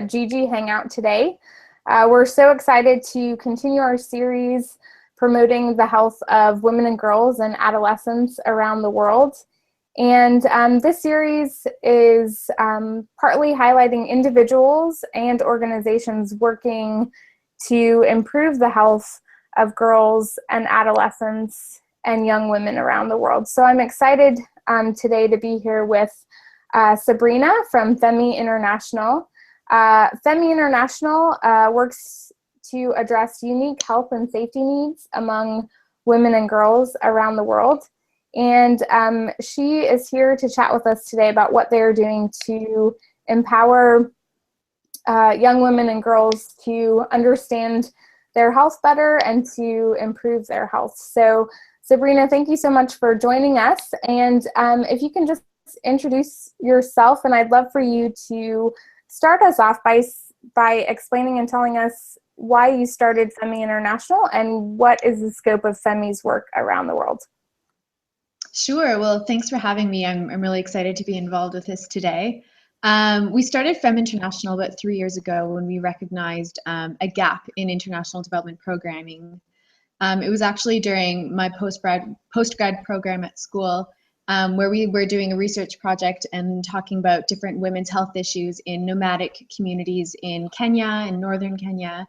Gigi Hangout today. We're so excited to continue our series promoting the health of women and girls and adolescents around the world. And this series is partly highlighting individuals and organizations working to improve the health of girls and adolescents and young women around the world. So I'm excited today to be here with Sabrina from Femme International. Femme International works to address unique health and safety needs among women and girls around the world. And she is here to chat with us today about what they're doing to empower young women and girls to understand their health better and to improve their health. So Sabrina, thank you so much for joining us. And if you can just introduce yourself, and I'd love for you to start us off by explaining and telling us why you started Femme International and what is the scope of Femme's work around the world. Sure. Well, thanks for having me. I'm really excited to be involved with this today. We started Femme International about 3 years ago when we recognized a gap in international development programming. It was actually during my post-grad program at school where we were doing a research project and talking about different women's health issues in nomadic communities in Kenya and northern Kenya.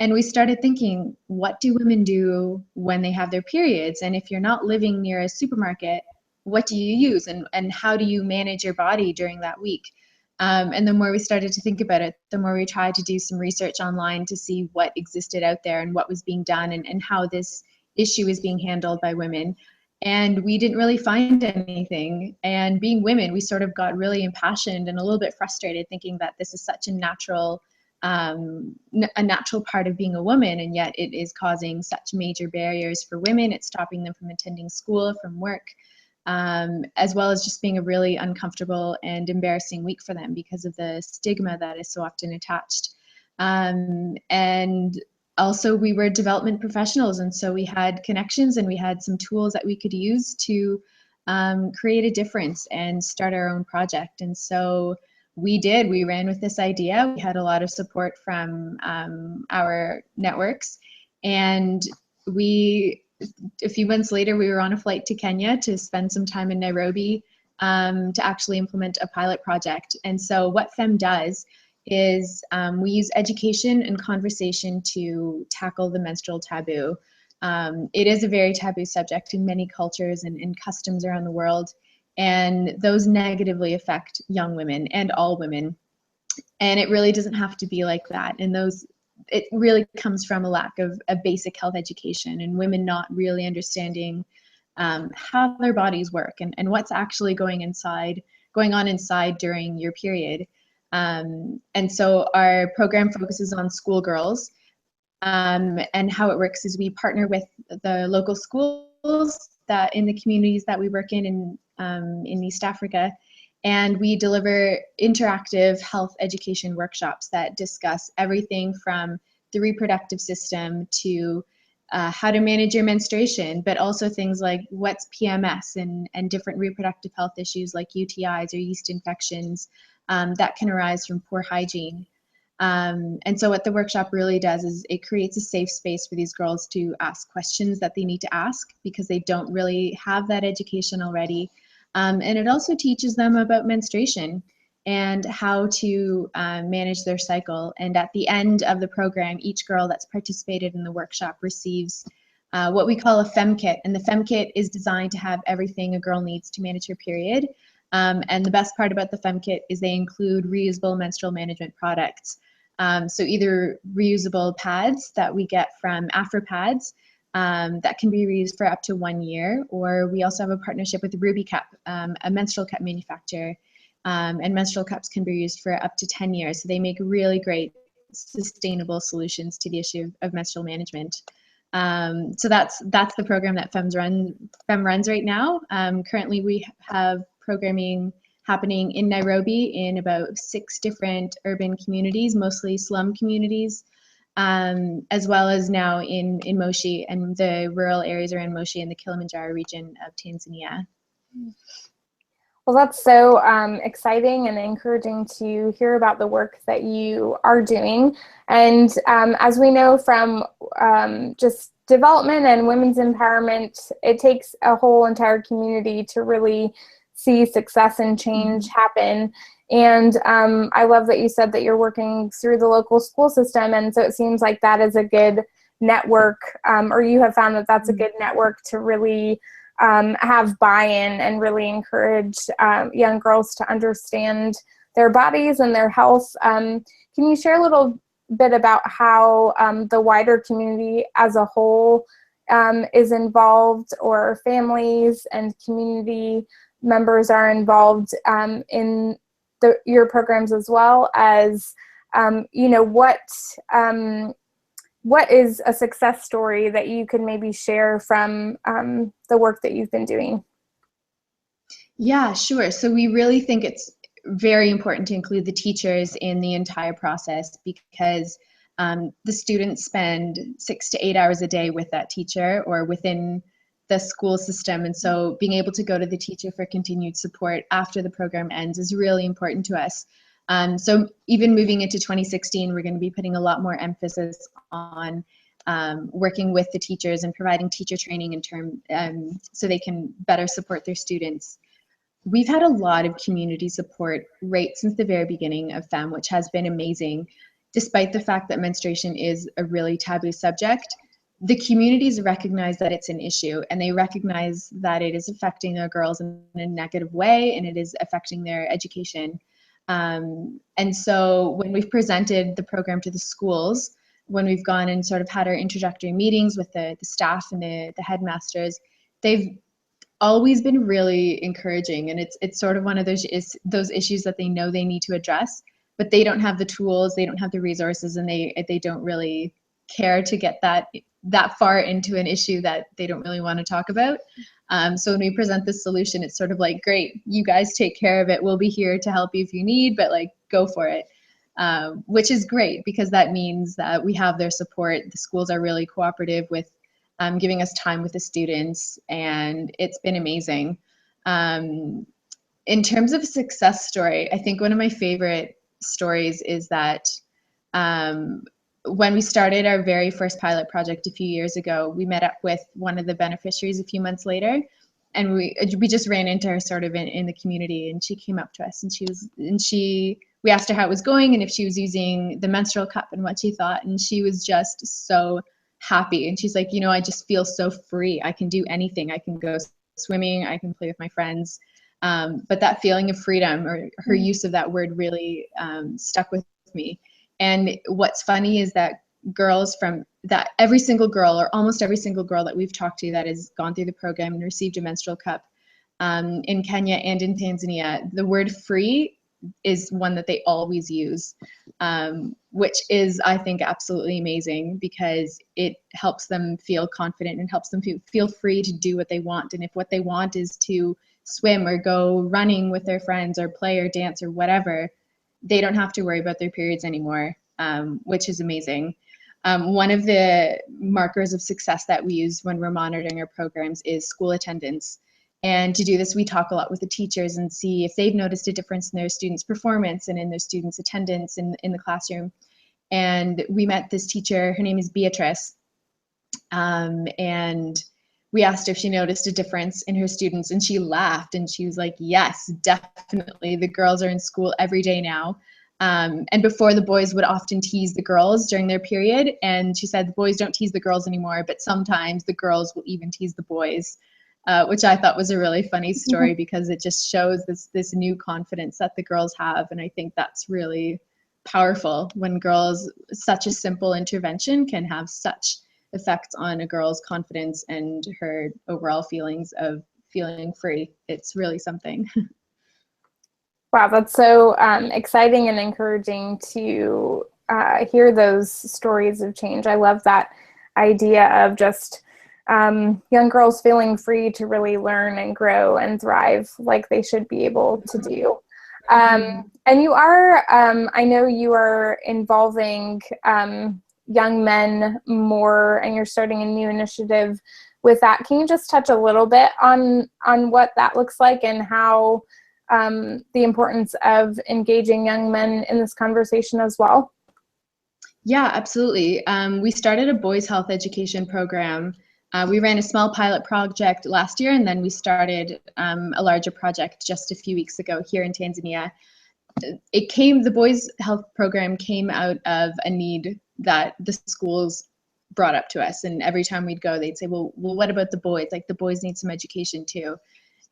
And we started thinking, what do women do when they have their periods? And if you're not living near a supermarket, what do you use? And how do you manage your body during that week? And the more we started to think about it, the more we tried to do some research online to see what existed out there and what was being done and how this issue is being handled by women. And we didn't really find anything. And being women, we sort of got really impassioned and a little bit frustrated, thinking that this is such a natural part of being a woman, and yet it is causing such major barriers for women. It's stopping them from attending school, from work, as well as just being a really uncomfortable and embarrassing week for them because of the stigma that is so often attached. And also we were development professionals, and so we had connections and we had some tools that we could use to create a difference and start our own project. And so we ran with this idea. We had a lot of support from our networks, and a few months later, we were on a flight to Kenya to spend some time in Nairobi to actually implement a pilot project. And so what Femme does is we use education and conversation to tackle the menstrual taboo. It is a very taboo subject in many cultures and customs around the world, and those negatively affect young women and all women. And it really doesn't have to be like that. And it really comes from a lack of a basic health education and women not really understanding how their bodies work and what's actually going on inside during your period. And so our program focuses on schoolgirls, and how it works is we partner with the local schools that in the communities that we work in East Africa, and we deliver interactive health education workshops that discuss everything from the reproductive system to how to manage your menstruation, but also things like what's PMS and different reproductive health issues like UTIs or yeast infections that can arise from poor hygiene. And so what the workshop really does is it creates a safe space for these girls to ask questions that they need to ask because they don't really have that education already. And it also teaches them about menstruation and how to manage their cycle. And at the end of the program, each girl that's participated in the workshop receives what we call a Femme Kit. And the Femme Kit is designed to have everything a girl needs to manage her period. And the best part about the Femme Kit is they include reusable menstrual management products. So either reusable pads that we get from AfroPads, that can be reused for up to 1 year, or we also have a partnership with Ruby Cup, a menstrual cup manufacturer, and menstrual cups can be used for up to 10 years. So they make really great sustainable solutions to the issue of menstrual management. So that's the program that Femme runs right now. Currently we have programming happening in Nairobi in about 6 different urban communities, mostly slum communities, as well as now in Moshi and the rural areas around Moshi in the Kilimanjaro region of Tanzania. Well, that's so exciting and encouraging to hear about the work that you are doing. And as we know from just development and women's empowerment, it takes a whole entire community to really see success and change happen. And I love that you said that you're working through the local school system. And so it seems like that is a good network, or you have found that that's a good network to really have buy-in and really encourage young girls to understand their bodies and their health. Can you share a little bit about how the wider community as a whole is involved, or families and community members are involved in your programs, as well as, what is a success story that you could maybe share from the work that you've been doing? Yeah, sure. So we really think it's very important to include the teachers in the entire process, because the students spend 6 to 8 hours a day with that teacher or within the school system. And so being able to go to the teacher for continued support after the program ends is really important to us. So even moving into 2016, we're going to be putting a lot more emphasis on working with the teachers and providing teacher training so they can better support their students. We've had a lot of community support right since the very beginning of Femme, which has been amazing. Despite the fact that menstruation is a really taboo subject, the communities recognize that it's an issue, and they recognize that it is affecting our girls in a negative way, and it is affecting their education. And so when we've presented the program to the schools, when we've gone and sort of had our introductory meetings with the staff and the headmasters, they've always been really encouraging. And it's sort of one of those issues that they know they need to address, but they don't have the tools, they don't have the resources, and they don't really care to get that far into an issue that they don't really want to talk about. So when we present this solution, it's sort of like, great, you guys take care of it. We'll be here to help you if you need, but like, go for it. Which is great, because that means that we have their support. The schools are really cooperative with giving us time with the students, and it's been amazing. In terms of success story, I think one of my favorite stories is that when we started our very first pilot project a few years ago, we met up with one of the beneficiaries a few months later, and we just ran into her sort of in the community, and she came up to us, and we asked her how it was going and if she was using the menstrual cup and what she thought, and she was just so happy. And she's like, I just feel so free. I can do anything. I can go swimming, I can play with my friends. But that feeling of freedom, or her use of that word, really stuck with me. And what's funny is that every single girl, or almost every single girl that we've talked to that has gone through the program and received a menstrual cup in Kenya and in Tanzania, the word free is one that they always use, which is, I think, absolutely amazing, because it helps them feel confident and helps them feel free to do what they want. And if what they want is to swim or go running with their friends or play or dance or whatever, they don't have to worry about their periods anymore, which is amazing. One of the markers of success that we use when we're monitoring our programs is school attendance. And to do this, we talk a lot with the teachers and see if they've noticed a difference in their students' performance and in their students' attendance in the classroom. And we met this teacher, her name is Beatrice, and we asked her if she noticed a difference in her students, and she laughed, and she was like, yes, definitely. The girls are in school every day now. And before, the boys would often tease the girls during their period, and she said the boys don't tease the girls anymore, but sometimes the girls will even tease the boys. Which I thought was a really funny story, because it just shows this new confidence that the girls have. And I think that's really powerful, when such a simple intervention can have such effects on a girl's confidence and her overall feelings of feeling free. It's really something. Wow, that's so exciting and encouraging to hear those stories of change. I love that idea of just young girls feeling free to really learn and grow and thrive like they should be able to do. And you are, I know you are involving young men more, and you're starting a new initiative with that. Can you just touch a little bit on what that looks like, and how the importance of engaging young men in this conversation as well? Yeah, absolutely. We started a boys' health education program. We ran a small pilot project last year, and then we started a larger project just a few weeks ago here in Tanzania. The boys' health program came out of a need that the schools brought up to us. And every time we'd go, they'd say, well, what about the boys? Like, the boys need some education too.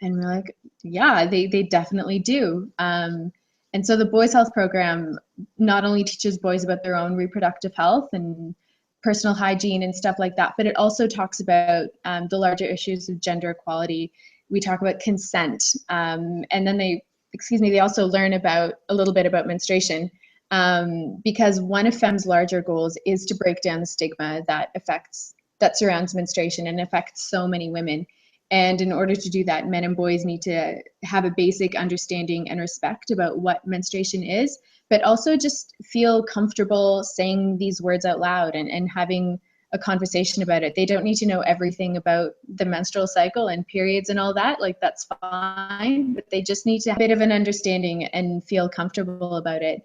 And we're like, yeah, they definitely do. And so the Boys Health Program not only teaches boys about their own reproductive health and personal hygiene and stuff like that, but it also talks about the larger issues of gender equality. We talk about consent, and then they also learn about a little bit about menstruation, because one of FEM's larger goals is to break down the stigma that surrounds menstruation and affects so many women. And in order to do that, men and boys need to have a basic understanding and respect about what menstruation is, but also just feel comfortable saying these words out loud and having a conversation about it. They don't need to know everything about the menstrual cycle and periods and all that. Like, that's fine, but they just need to have a bit of an understanding and feel comfortable about it.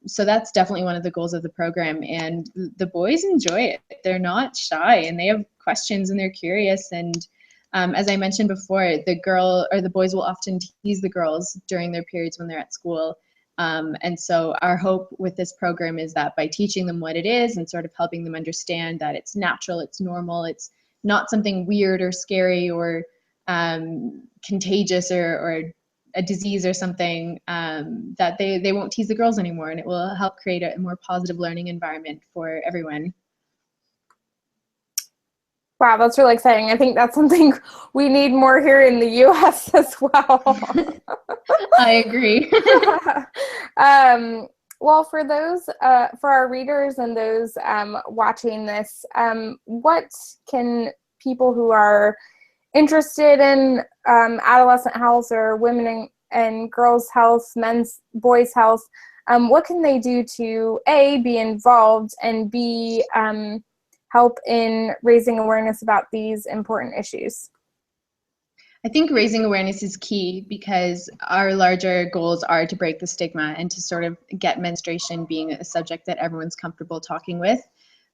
So that's definitely one of the goals of the program. And the boys enjoy it. They're not shy, and they have questions, and they're curious. And as I mentioned before, the boys will often tease the girls during their periods when they're at school. And so our hope with this program is that by teaching them what it is and sort of helping them understand that it's natural, it's normal, it's not something weird or scary or contagious or a disease or something, that they won't tease the girls anymore, and it will help create a more positive learning environment for everyone. Wow, that's really exciting. I think that's something we need more here in the US as well. I agree. Well, for our readers and those watching this, what can people who are interested in adolescent health or women and girls' health, boys' health, what can they do to A, be involved, and B, help in raising awareness about these important issues? I think raising awareness is key, because our larger goals are to break the stigma and to sort of get menstruation being a subject that everyone's comfortable talking with.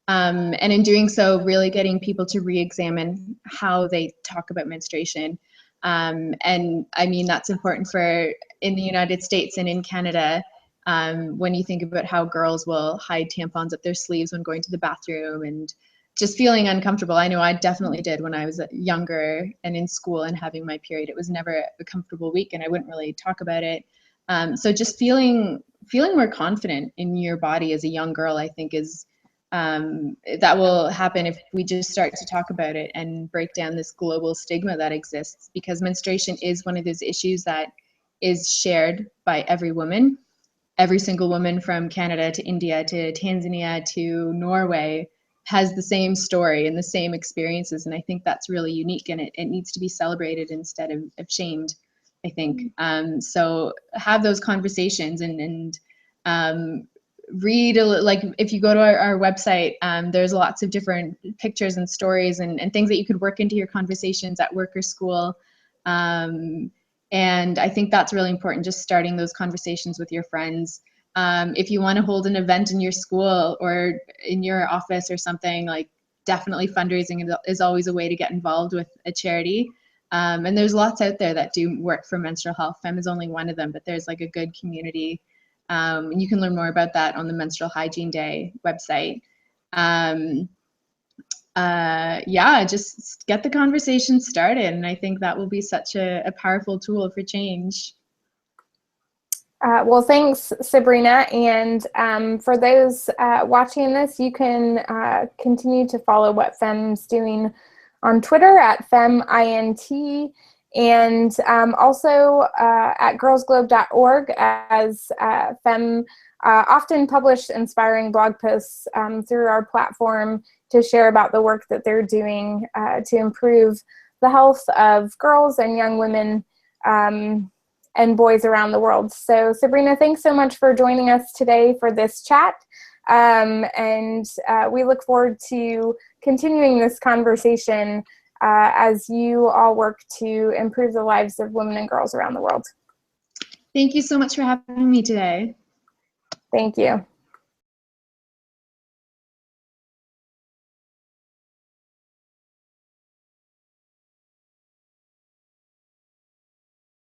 And in doing so, really getting people to re-examine how they talk about menstruation. And I mean, that's important in the United States and in Canada. When you think about how girls will hide tampons up their sleeves when going to the bathroom and just feeling uncomfortable. I know I definitely did when I was younger and in school and having my period. It was never a comfortable week, and I wouldn't really talk about it. So just feeling more confident in your body as a young girl, I think that will happen if we just start to talk about it and break down this global stigma that exists, because menstruation is one of those issues that is shared by every woman. Every single woman from Canada to India to Tanzania to Norway has the same story and the same experiences. And I think that's really unique, and it needs to be celebrated instead of shamed, I think. So have those conversations and read, like if you go to our website, there's lots of different pictures and stories and things that you could work into your conversations at work or school. And I think that's really important, just starting those conversations with your friends. If you want to hold an event in your school or in your office or something, like, definitely fundraising is always a way to get involved with a charity. And there's lots out there that do work for menstrual health. Femme is only one of them, but there's like a good community. And you can learn more about that on the Menstrual Hygiene Day website. Just get the conversation started. And I think that will be such a powerful tool for change. Well, thanks, Sabrina. And for those watching this, you can continue to follow what Femme's doing on Twitter at FemmeINT, and also at girlsglobe.org, as Femme often publish inspiring blog posts through our platform to share about the work that they're doing to improve the health of girls and young women and boys around the world. So Sabrina, thanks so much for joining us today for this chat. And we look forward to continuing this conversation as you all work to improve the lives of women and girls around the world. Thank you so much for having me today. Thank you.